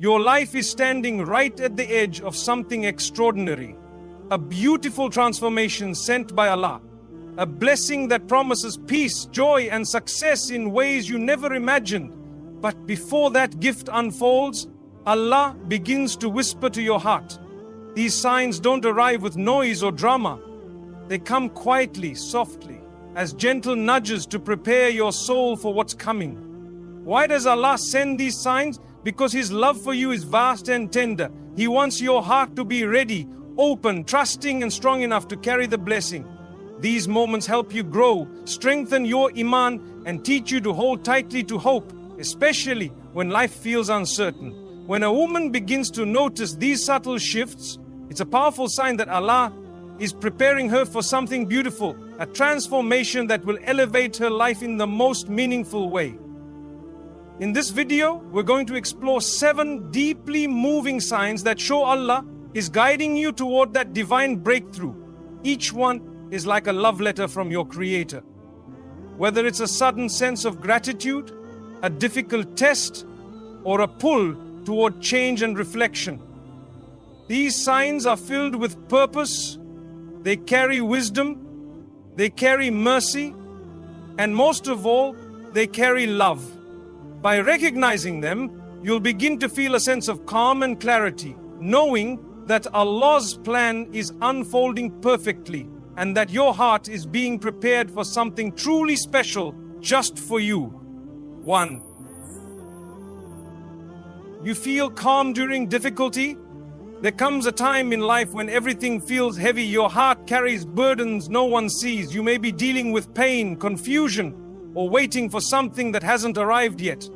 Your life is standing right at the edge of something extraordinary. A beautiful transformation sent by Allah. A blessing that promises peace, joy, and success in ways you never imagined. But before that gift unfolds, Allah begins to whisper to your heart. These signs don't arrive with noise or drama. They come quietly, softly, as gentle nudges to prepare your soul for what's coming. Why does Allah send these signs? Because His love for you is vast and tender. He wants your heart to be ready, open, trusting, and strong enough to carry the blessing. These moments help you grow, strengthen your iman, and teach you to hold tightly to hope, especially when life feels uncertain. When a woman begins to notice these subtle shifts, it's a powerful sign that Allah is preparing her for something beautiful, a transformation that will elevate her life in the most meaningful way. In this video, we're going to explore 7 deeply moving signs that show Allah is guiding you toward that divine breakthrough. Each one is like a love letter from your Creator. Whether it's a sudden sense of gratitude, a difficult test, or a pull toward change and reflection. These signs are filled with purpose, they carry wisdom, they carry mercy, and most of all, they carry love. By recognizing them, you'll begin to feel a sense of calm and clarity, knowing that Allah's plan is unfolding perfectly and that your heart is being prepared for something truly special just for you. 1. You feel calm during difficulty? There comes a time in life when everything feels heavy, your heart carries burdens no one sees. You may be dealing with pain, confusion, or waiting for something that hasn't arrived yet.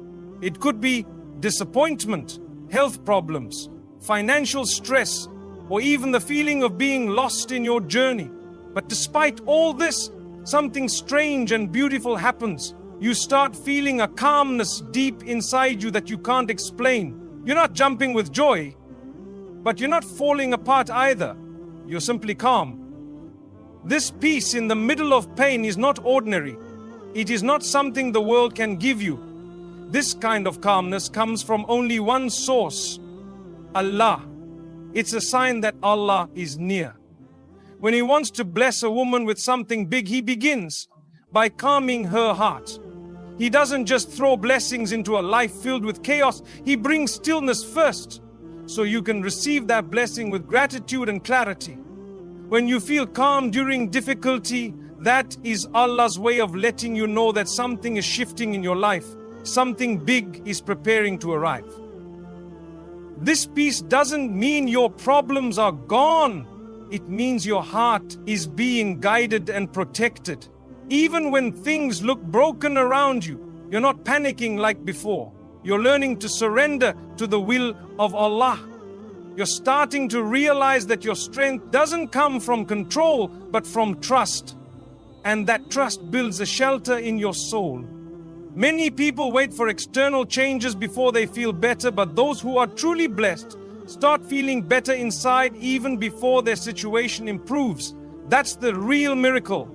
It could be disappointment, health problems, financial stress, or even the feeling of being lost in your journey. But despite all this, something strange and beautiful happens. You start feeling a calmness deep inside you that you can't explain. You're not jumping with joy, but you're not falling apart either. You're simply calm. This peace in the middle of pain is not ordinary. It is not something the world can give you. This kind of calmness comes from only one source, Allah. It's a sign that Allah is near. When He wants to bless a woman with something big, He begins by calming her heart. He doesn't just throw blessings into a life filled with chaos. He brings stillness first, so you can receive that blessing with gratitude and clarity. When you feel calm during difficulty, that is Allah's way of letting you know that something is shifting in your life. Something big is preparing to arrive. This peace doesn't mean your problems are gone. It means your heart is being guided and protected. Even when things look broken around you, you're not panicking like before. You're learning to surrender to the will of Allah. You're starting to realize that your strength doesn't come from control, but from trust. And that trust builds a shelter in your soul. Many people wait for external changes before they feel better, but those who are truly blessed start feeling better inside even before their situation improves. That's the real miracle.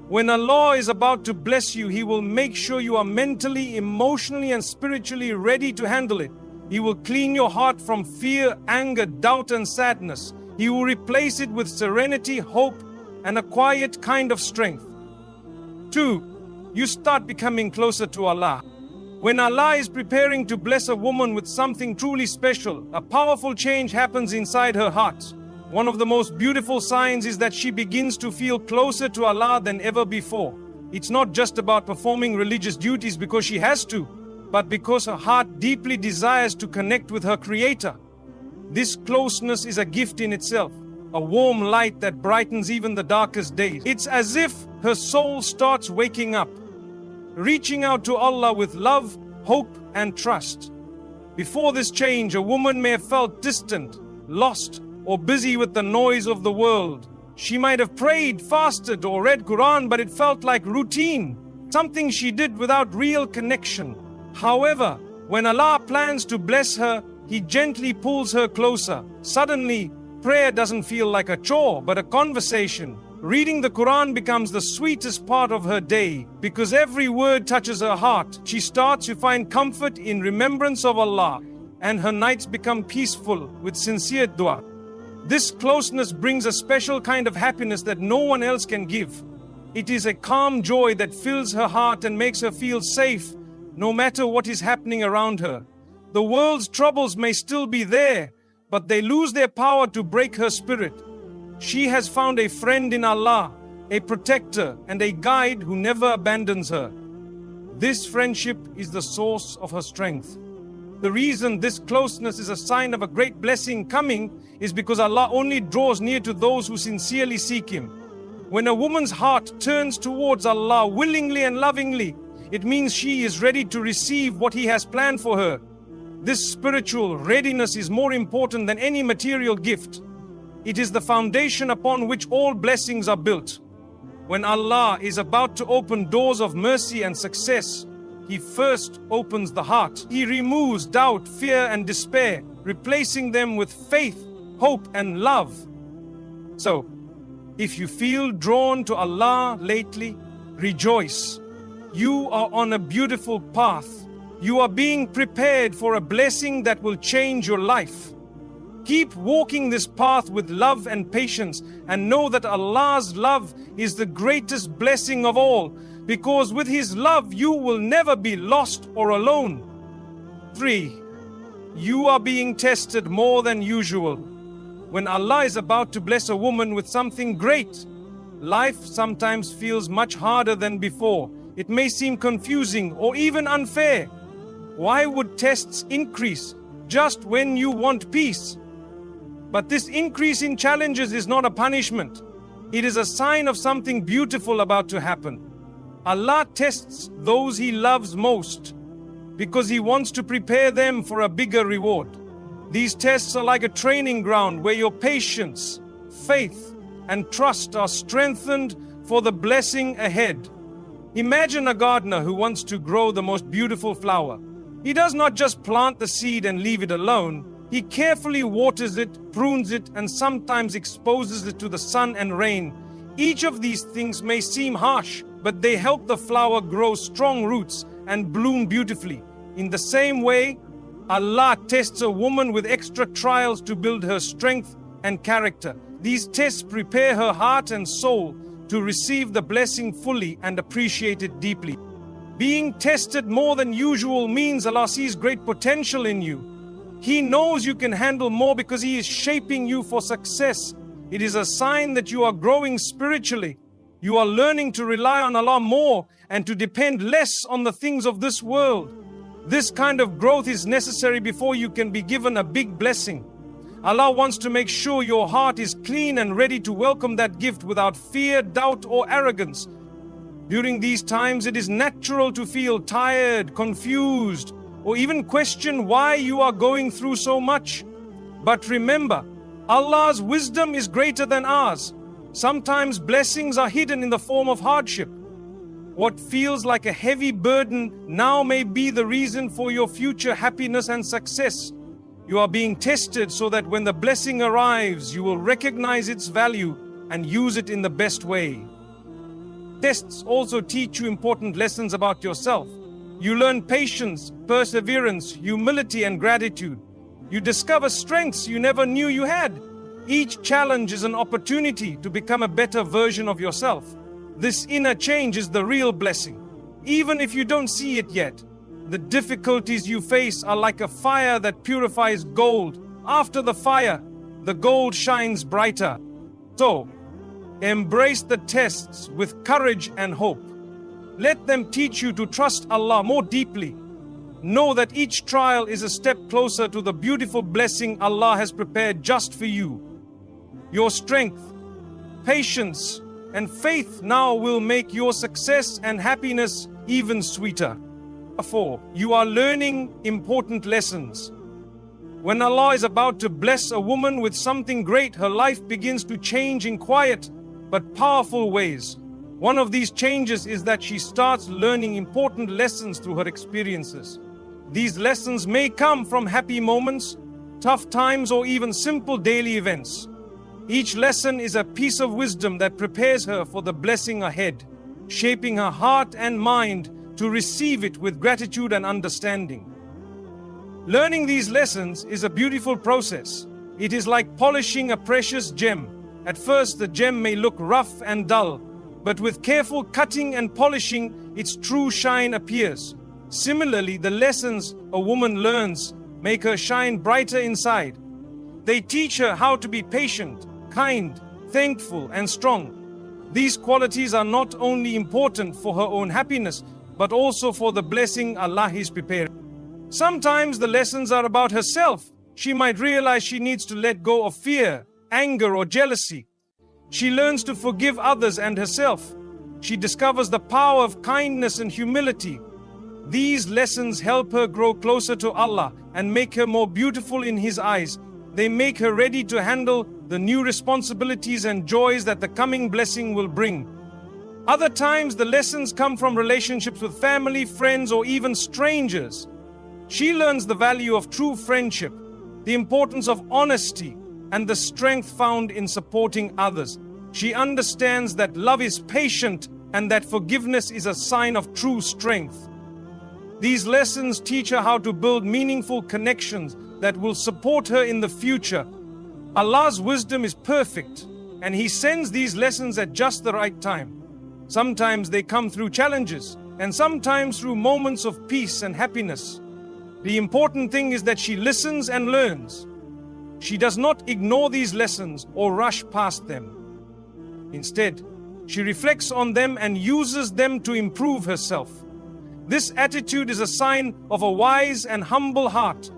When Allah is about to bless you, He will make sure you are mentally, emotionally, and spiritually ready to handle it. He will clean your heart from fear, anger, doubt, and sadness. He will replace it with serenity, hope, and a quiet kind of strength. 2. You start becoming closer to Allah. When Allah is preparing to bless a woman with something truly special, a powerful change happens inside her heart. One of the most beautiful signs is that she begins to feel closer to Allah than ever before. It's not just about performing religious duties because she has to, but because her heart deeply desires to connect with her Creator. This closeness is a gift in itself, a warm light that brightens even the darkest days. It's as if her soul starts waking up, reaching out to Allah with love, hope, and trust. Before this change, a woman may have felt distant, lost, or busy with the noise of the world. She might have prayed, fasted, or read Quran, but it felt like routine, something she did without real connection. However, when Allah plans to bless her, He gently pulls her closer. Suddenly, prayer doesn't feel like a chore, but a conversation. Reading the Quran becomes the sweetest part of her day because every word touches her heart. She starts to find comfort in remembrance of Allah. and her nights become peaceful with sincere dua. This closeness brings a special kind of happiness that no one else can give. It is a calm joy that fills her heart and makes her feel safe no matter what is happening around her. The world's troubles may still be there, but they lose their power to break her spirit. She has found a friend in Allah, a protector and a guide who never abandons her. This friendship is the source of her strength. The reason this closeness is a sign of a great blessing coming is because Allah only draws near to those who sincerely seek Him. When a woman's heart turns towards Allah willingly and lovingly, it means she is ready to receive what He has planned for her. This spiritual readiness is more important than any material gift. It is the foundation upon which all blessings are built. When Allah is about to open doors of mercy and success, He first opens the heart. He removes doubt, fear, and despair, replacing them with faith, hope, and love. So, if you feel drawn to Allah lately, rejoice. You are on a beautiful path. You are being prepared for a blessing that will change your life. Keep walking this path with love and patience, and know that Allah's love is the greatest blessing of all, because with His love you will never be lost or alone. 3. You are being tested more than usual. When Allah is about to bless a woman with something great, life sometimes feels much harder than before. It may seem confusing or even unfair. Why would tests increase just when you want peace? But this increase in challenges is not a punishment. It is a sign of something beautiful about to happen. Allah tests those He loves most because He wants to prepare them for a bigger reward. These tests are like a training ground where your patience, faith, and trust are strengthened for the blessing ahead. Imagine a gardener who wants to grow the most beautiful flower. He does not just plant the seed and leave it alone. He carefully waters it, prunes it, and sometimes exposes it to the sun and rain. Each of these things may seem harsh, but they help the flower grow strong roots and bloom beautifully. In the same way, Allah tests a woman with extra trials to build her strength and character. These tests prepare her heart and soul to receive the blessing fully and appreciate it deeply. Being tested more than usual means Allah sees great potential in you. He knows you can handle more because He is shaping you for success. It is a sign that you are growing spiritually. You are learning to rely on Allah more and to depend less on the things of this world. This kind of growth is necessary before you can be given a big blessing. Allah wants to make sure your heart is clean and ready to welcome that gift without fear, doubt, or arrogance. During these times, it is natural to feel tired, confused, or even question why you are going through so much. But remember, Allah's wisdom is greater than ours. Sometimes blessings are hidden in the form of hardship. What feels like a heavy burden now may be the reason for your future happiness and success. You are being tested so that when the blessing arrives, you will recognize its value and use it in the best way. Tests also teach you important lessons about yourself. You learn patience, perseverance, humility, and gratitude. You discover strengths you never knew you had. Each challenge is an opportunity to become a better version of yourself. This inner change is the real blessing. Even if you don't see it yet, the difficulties you face are like a fire that purifies gold. After the fire, the gold shines brighter. So, embrace the tests with courage and hope. Let them teach you to trust Allah more deeply. Know that each trial is a step closer to the beautiful blessing Allah has prepared just for you. Your strength, patience, and faith now will make your success and happiness even sweeter. 4. You are learning important lessons. When Allah is about to bless a woman with something great, her life begins to change in quiet but powerful ways. One of these changes is that she starts learning important lessons through her experiences. These lessons may come from happy moments, tough times, or even simple daily events. Each lesson is a piece of wisdom that prepares her for the blessing ahead, shaping her heart and mind to receive it with gratitude and understanding. Learning these lessons is a beautiful process. It is like polishing a precious gem. At first, the gem may look rough and dull, but with careful cutting and polishing, its true shine appears. Similarly, the lessons a woman learns make her shine brighter inside. They teach her how to be patient, kind, thankful, and strong. These qualities are not only important for her own happiness, but also for the blessing Allah is preparing. Sometimes the lessons are about herself. She might realize she needs to let go of fear, anger, or jealousy. She learns to forgive others and herself. She discovers the power of kindness and humility. These lessons help her grow closer to Allah and make her more beautiful in His eyes. They make her ready to handle the new responsibilities and joys that the coming blessing will bring. Other times, the lessons come from relationships with family, friends, or even strangers. She learns the value of true friendship, the importance of honesty, and the strength found in supporting others. She understands that love is patient and that forgiveness is a sign of true strength. These lessons teach her how to build meaningful connections that will support her in the future. Allah's wisdom is perfect, and He sends these lessons at just the right time. Sometimes they come through challenges, and sometimes through moments of peace and happiness. The important thing is that she listens and learns. She does not ignore these lessons or rush past them. Instead, she reflects on them and uses them to improve herself. This attitude is a sign of a wise and humble heart.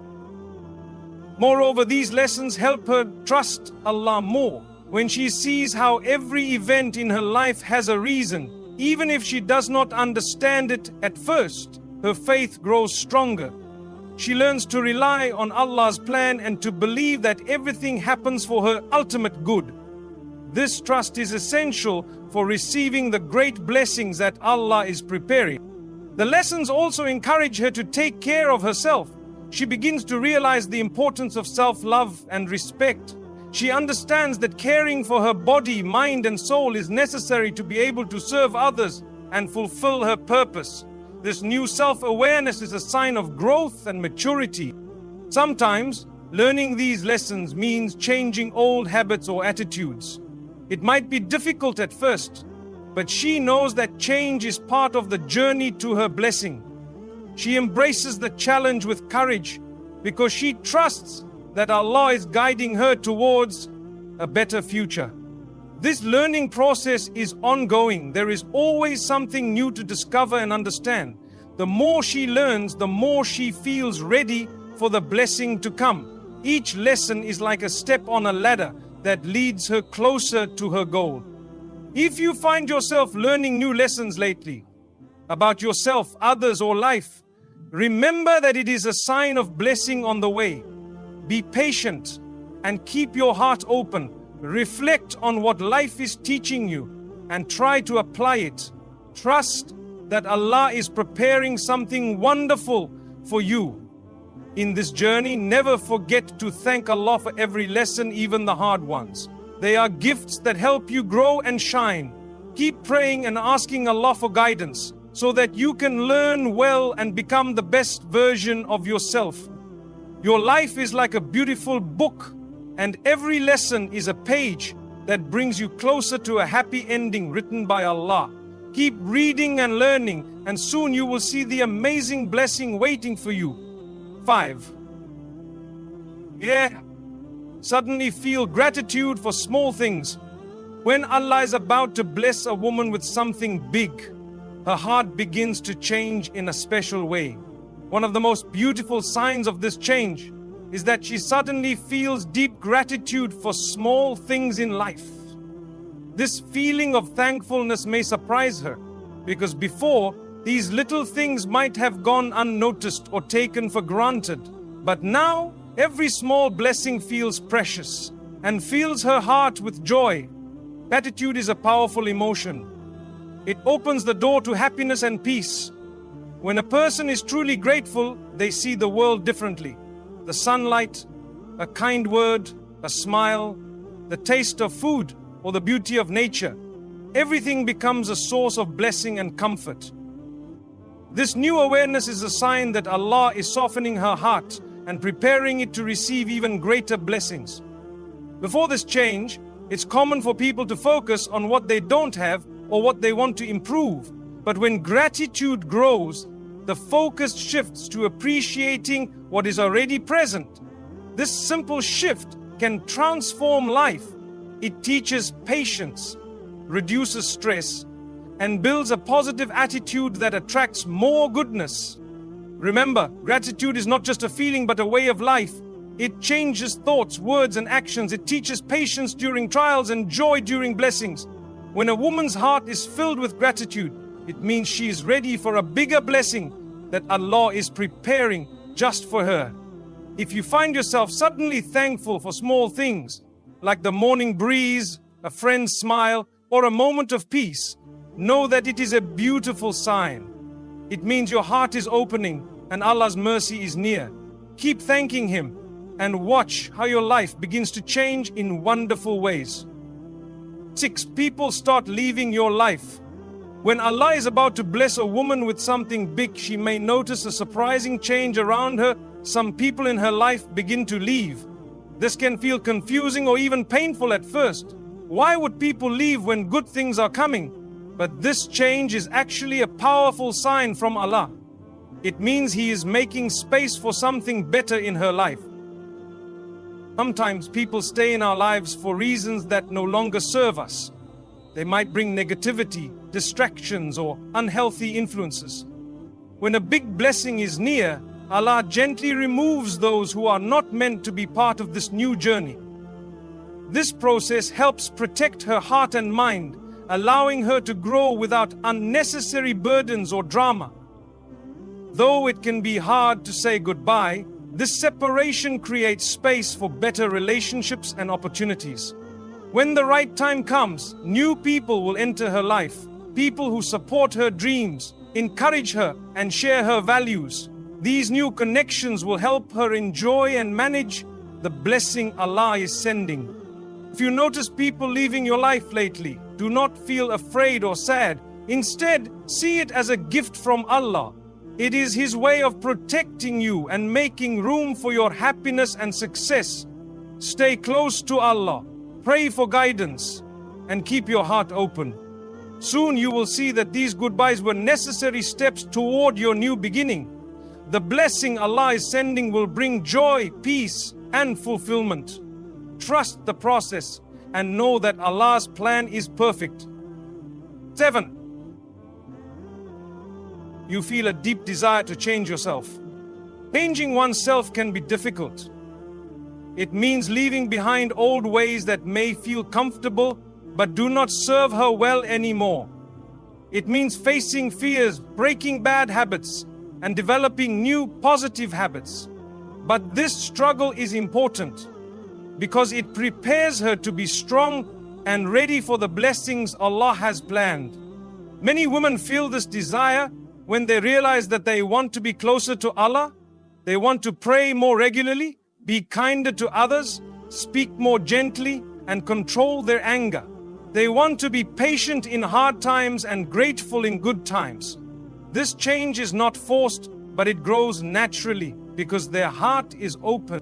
Moreover, these lessons help her trust Allah more. When she sees how every event in her life has a reason, even if she does not understand it at first, her faith grows stronger. She learns to rely on Allah's plan and to believe that everything happens for her ultimate good. This trust is essential for receiving the great blessings that Allah is preparing. The lessons also encourage her to take care of herself. She begins to realize the importance of self-love and respect. She understands that caring for her body, mind, and soul is necessary to be able to serve others and fulfill her purpose. This new self-awareness is a sign of growth and maturity. Sometimes, learning these lessons means changing old habits or attitudes. It might be difficult at first, but she knows that change is part of the journey to her blessing. She embraces the challenge with courage because she trusts that Allah is guiding her towards a better future. This learning process is ongoing. There is always something new to discover and understand. The more she learns, the more she feels ready for the blessing to come. Each lesson is like a step on a ladder that leads her closer to her goal. If you find yourself learning new lessons lately about yourself, others, or life, remember that it is a sign of blessing on the way. Be patient and keep your heart open. Reflect on what life is teaching you and try to apply it. Trust that Allah is preparing something wonderful for you. In this journey, never forget to thank Allah for every lesson, even the hard ones. They are gifts that help you grow and shine. Keep praying and asking Allah for guidance so that you can learn well and become the best version of yourself. Your life is like a beautiful book, and every lesson is a page that brings you closer to a happy ending written by Allah. Keep reading and learning, and soon you will see the amazing blessing waiting for you. 5. Suddenly feel gratitude for small things. When Allah is about to bless a woman with something big, her heart begins to change in a special way. One of the most beautiful signs of this change is that she suddenly feels deep gratitude for small things in life. This feeling of thankfulness may surprise her, because before, these little things might have gone unnoticed or taken for granted. But now, every small blessing feels precious and fills her heart with joy. Gratitude is a powerful emotion. It opens the door to happiness and peace. When a person is truly grateful, they see the world differently. The sunlight, a kind word, a smile, the taste of food, or the beauty of nature. Everything becomes a source of blessing and comfort. This new awareness is a sign that Allah is softening her heart and preparing it to receive even greater blessings. Before this change, it's common for people to focus on what they don't have or what they want to improve. But when gratitude grows, the focus shifts to appreciating what is already present. This simple shift can transform life. It teaches patience, reduces stress, and builds a positive attitude that attracts more goodness. Remember, gratitude is not just a feeling but a way of life. It changes thoughts, words, and actions. It teaches patience during trials and joy during blessings. When a woman's heart is filled with gratitude, it means she is ready for a bigger blessing that Allah is preparing just for her. If you find yourself suddenly thankful for small things, like the morning breeze, a friend's smile, or a moment of peace, know that it is a beautiful sign. It means your heart is opening and Allah's mercy is near. Keep thanking Him and watch how your life begins to change in wonderful ways. 6. People start leaving your life. When Allah is about to bless a woman with something big, she may notice a surprising change around her. Some people in her life begin to leave. This can feel confusing or even painful at first. Why would people leave when good things are coming? But this change is actually a powerful sign from Allah. It means He is making space for something better in her life. Sometimes people stay in our lives for reasons that no longer serve us. They might bring negativity, distractions, or unhealthy influences. When a big blessing is near, Allah gently removes those who are not meant to be part of this new journey. This process helps protect her heart and mind, allowing her to grow without unnecessary burdens or drama. Though it can be hard to say goodbye, this separation creates space for better relationships and opportunities. When the right time comes, new people will enter her life, people who support her dreams, encourage her, and share her values. These new connections will help her enjoy and manage the blessing Allah is sending. If you notice people leaving your life lately, do not feel afraid or sad. Instead, see it as a gift from Allah. It is His way of protecting you and making room for your happiness and success. Stay close to Allah, pray for guidance, and keep your heart open. Soon you will see that these goodbyes were necessary steps toward your new beginning. The blessing Allah is sending will bring joy, peace, and fulfillment. Trust the process and know that Allah's plan is perfect. 7. You feel a deep desire to change yourself. Changing oneself can be difficult. It means leaving behind old ways that may feel comfortable but do not serve her well anymore. It means facing fears, breaking bad habits, and developing new positive habits. But this struggle is important because it prepares her to be strong and ready for the blessings Allah has planned. Many women feel this desire when they realize that they want to be closer to Allah. They want to pray more regularly, be kinder to others, speak more gently, and control their anger. They want to be patient in hard times and grateful in good times. This change is not forced, but it grows naturally because their heart is open.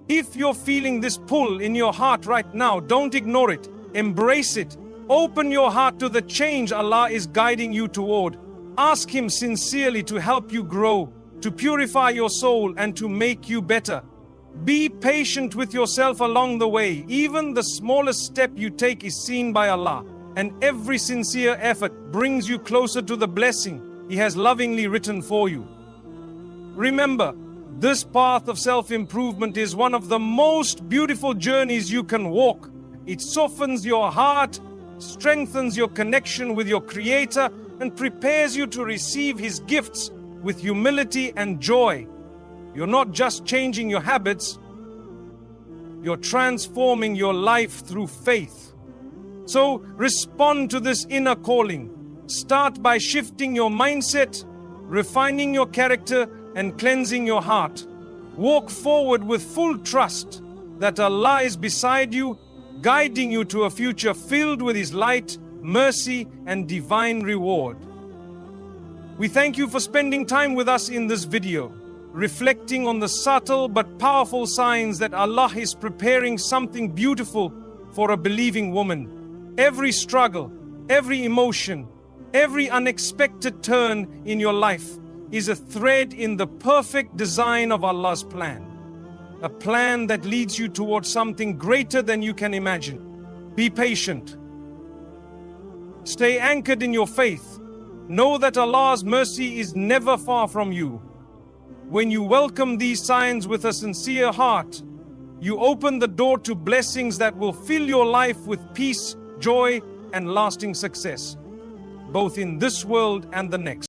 If you're feeling this pull in your heart right now, don't ignore it. Embrace it. Open your heart to the change Allah is guiding you toward. Ask Him sincerely to help you grow, to purify your soul, and to make you better. Be patient with yourself along the way. Even the smallest step you take is seen by Allah, and every sincere effort brings you closer to the blessing He has lovingly written for you. Remember, this path of self-improvement is one of the most beautiful journeys you can walk. It softens your heart, strengthens your connection with your Creator, and prepares you to receive His gifts with humility and joy. You're not just changing your habits, you're transforming your life through faith. So respond to this inner calling. Start by shifting your mindset, refining your character, and cleansing your heart. Walk forward with full trust that Allah is beside you, guiding you to a future filled with His light, mercy, and divine reward. We thank you for spending time with us in this video. reflecting on the subtle but powerful signs that Allah is preparing something beautiful for a believing woman. Every struggle, every emotion, every unexpected turn in your life is a thread in the perfect design of Allah's plan. A plan that leads you towards something greater than you can imagine. Be patient. Stay anchored in your faith. Know that Allah's mercy is never far from you. When you welcome these signs with a sincere heart, you open the door to blessings that will fill your life with peace, joy, and lasting success, both in this world and the next.